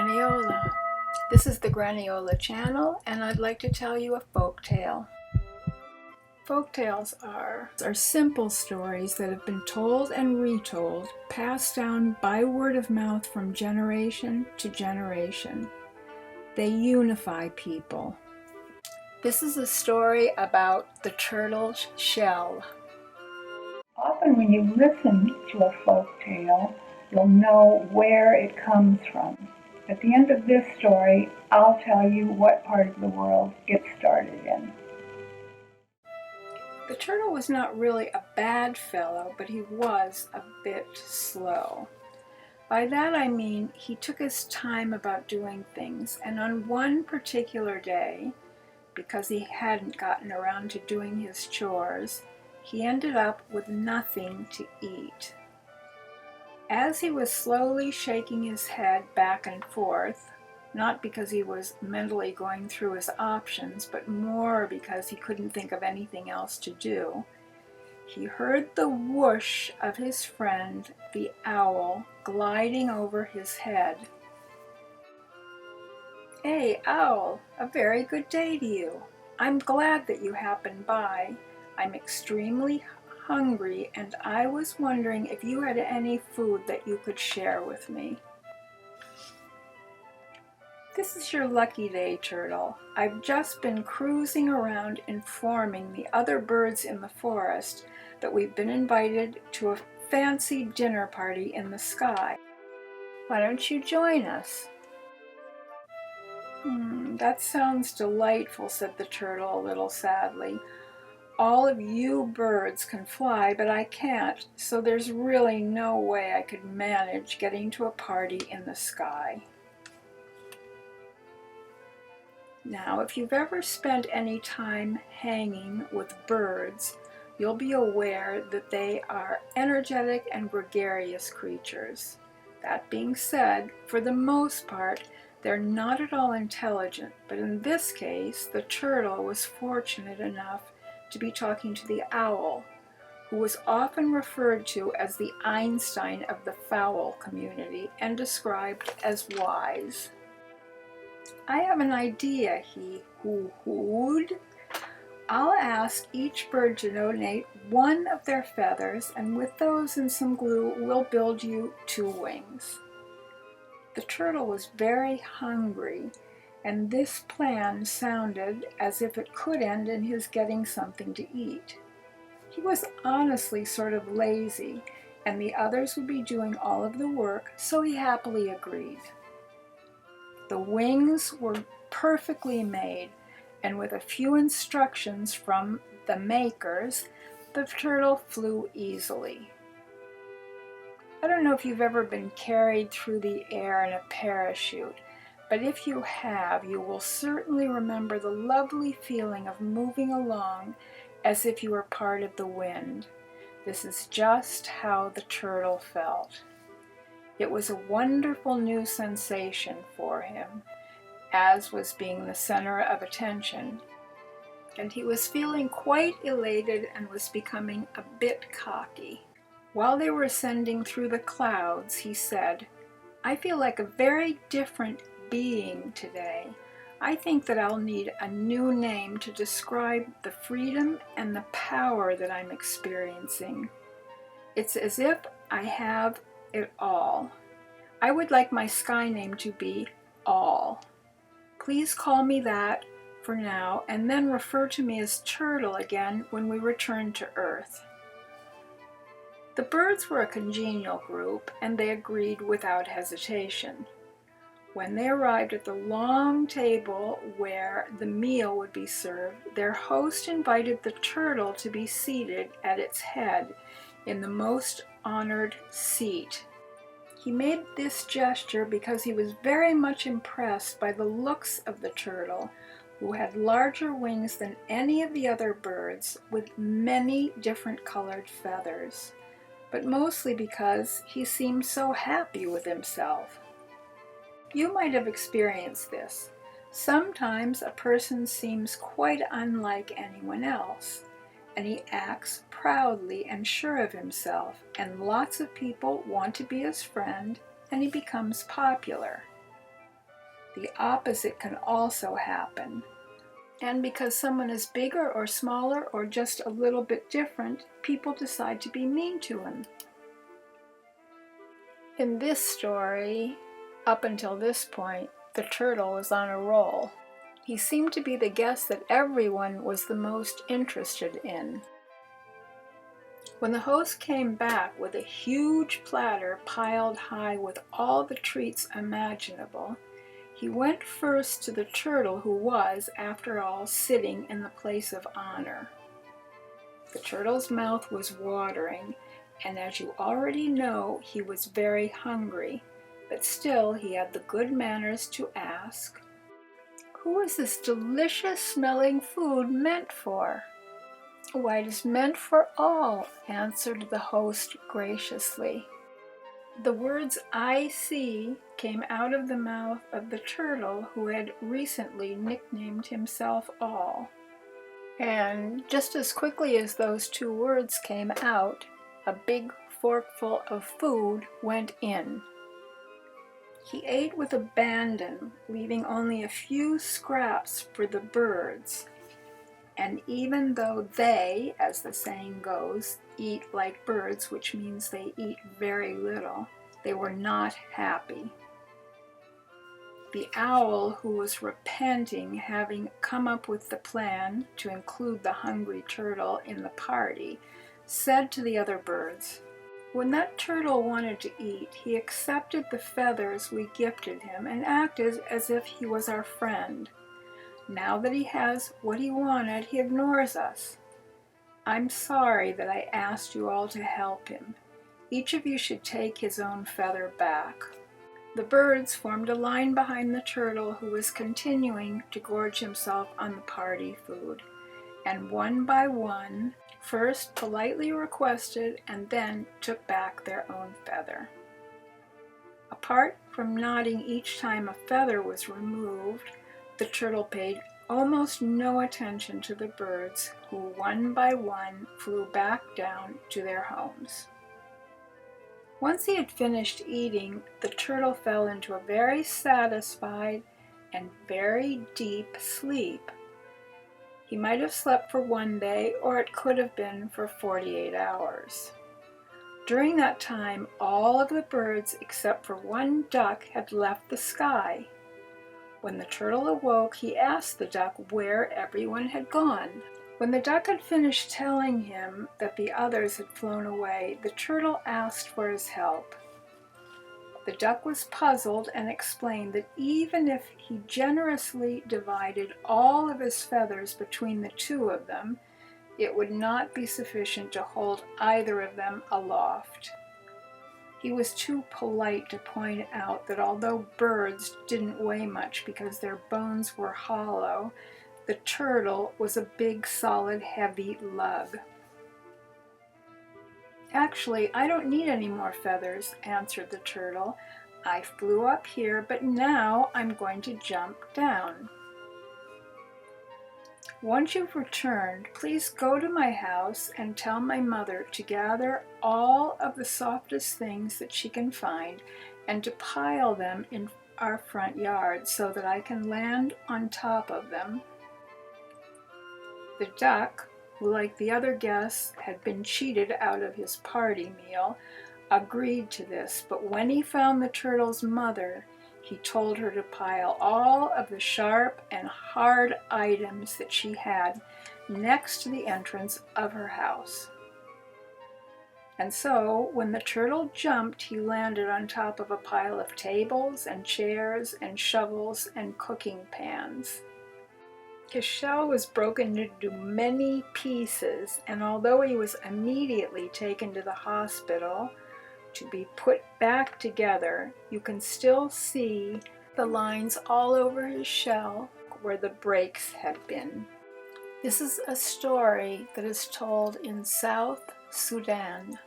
Graniola. This is the Graniola channel, and I'd like to tell you a folk tale. Folk tales are simple stories that have been told and retold, passed down by word of mouth from generation to generation. They unify people. This is a story about the turtle's shell. Often when you listen to a folk tale, you'll know where it comes from. At the end of this story, I'll tell you what part of the world it started in. The turtle was not really a bad fellow, but he was a bit slow. By that I mean he took his time about doing things, and on one particular day, because he hadn't gotten around to doing his chores, he ended up with nothing to eat. As he was slowly shaking his head back and forth, not because he was mentally going through his options, but more because he couldn't think of anything else to do, he heard the whoosh of his friend, the owl, gliding over his head. "Hey, Owl, a very good day to you. I'm glad that you happened by. I'm extremely hungry, and I was wondering if you had any food that you could share with me." "This is your lucky day, Turtle. I've just been cruising around informing the other birds in the forest that we've been invited to a fancy dinner party in the sky. Why don't you join us?" That sounds delightful," said the turtle a little sadly. "All of you birds can fly, but I can't, so there's really no way I could manage getting to a party in the sky." Now, if you've ever spent any time hanging with birds, you'll be aware that they are energetic and gregarious creatures. That being said, for the most part, they're not at all intelligent, but in this case, the turtle was fortunate enough to be talking to the owl, who was often referred to as the Einstein of the fowl community and described as wise. "I have an idea," he hoo-hooed. "I'll ask each bird to donate one of their feathers, and with those and some glue, we'll build you 2 wings." The turtle was very hungry, and this plan sounded as if it could end in his getting something to eat. He was honestly sort of lazy, and the others would be doing all of the work, so he happily agreed. The wings were perfectly made, and with a few instructions from the makers, the turtle flew easily. I don't know if you've ever been carried through the air in a parachute, but if you have, you will certainly remember the lovely feeling of moving along as if you were part of the wind. This is just how the turtle felt. It was a wonderful new sensation for him, as was being the center of attention, and he was feeling quite elated and was becoming a bit cocky. While they were ascending through the clouds, he said, "I feel like a very different being today. I think that I'll need a new name to describe the freedom and the power that I'm experiencing. It's as if I have it all. I would like my sky name to be All. Please call me that for now, and then refer to me as Turtle again when we return to Earth." The birds were a congenial group, and they agreed without hesitation. When they arrived at the long table where the meal would be served, their host invited the turtle to be seated at its head in the most honored seat. He made this gesture because he was very much impressed by the looks of the turtle, who had larger wings than any of the other birds, with many different colored feathers, but mostly because he seemed so happy with himself. You might have experienced this. Sometimes a person seems quite unlike anyone else, and he acts proudly and sure of himself, and lots of people want to be his friend, and he becomes popular. the opposite can also happen. And because someone is bigger or smaller or just a little bit different, people decide to be mean to him. In this story, up until this point, the turtle was on a roll. He seemed to be the guest that everyone was the most interested in. When the host came back with a huge platter piled high with all the treats imaginable, he went first to the turtle who was, after all, sitting in the place of honor. The turtle's mouth was watering, and as you already know, he was very hungry, but still he had the good manners to ask, "Who is this delicious smelling food meant for?" "Why, it is meant for all," answered the host graciously. The words "I see" came out of the mouth of the turtle who had recently nicknamed himself All. And just as quickly as those two words came out, a big forkful of food went in. He ate with abandon, leaving only a few scraps for the birds. And even though they, as the saying goes, eat like birds, which means they eat very little, they were not happy. The owl, who was repenting having come up with the plan to include the hungry turtle in the party, said to the other birds, "When that turtle wanted to eat, he accepted the feathers we gifted him and acted as if he was our friend. Now that he has what he wanted, he ignores us. I'm sorry that I asked you all to help him. Each of you should take his own feather back." The birds formed a line behind the turtle, who was continuing to gorge himself on the party food, and one by one, first politely requested and then took back their own feather. Apart from nodding each time a feather was removed, the turtle paid almost no attention to the birds, who one by one flew back down to their homes. Once he had finished eating, the turtle fell into a very satisfied and very deep sleep. He might have slept for one day, or it could have been for 48 hours. During that time, all of the birds except for one duck had left the sky. When the turtle awoke, he asked the duck where everyone had gone. When the duck had finished telling him that the others had flown away, the turtle asked for his help. The duck was puzzled and explained that even if he generously divided all of his feathers between the two of them, it would not be sufficient to hold either of them aloft. He was too polite to point out that although birds didn't weigh much because their bones were hollow, the turtle was a big, solid, heavy lug. "Actually, I don't need any more feathers," answered the turtle. "I flew up here, but now I'm going to jump down. Once you've returned, please go to my house and tell my mother to gather all of the softest things that she can find and to pile them in our front yard so that I can land on top of them." The duck, who like the other guests had been cheated out of his party meal, agreed to this, but when he found the turtle's mother, he told her to pile all of the sharp and hard items that she had next to the entrance of her house. And so, when the turtle jumped, he landed on top of a pile of tables and chairs and shovels and cooking pans. His shell was broken into many pieces, and although he was immediately taken to the hospital to be put back together, you can still see the lines all over his shell where the breaks had been. This is a story that is told in South Sudan.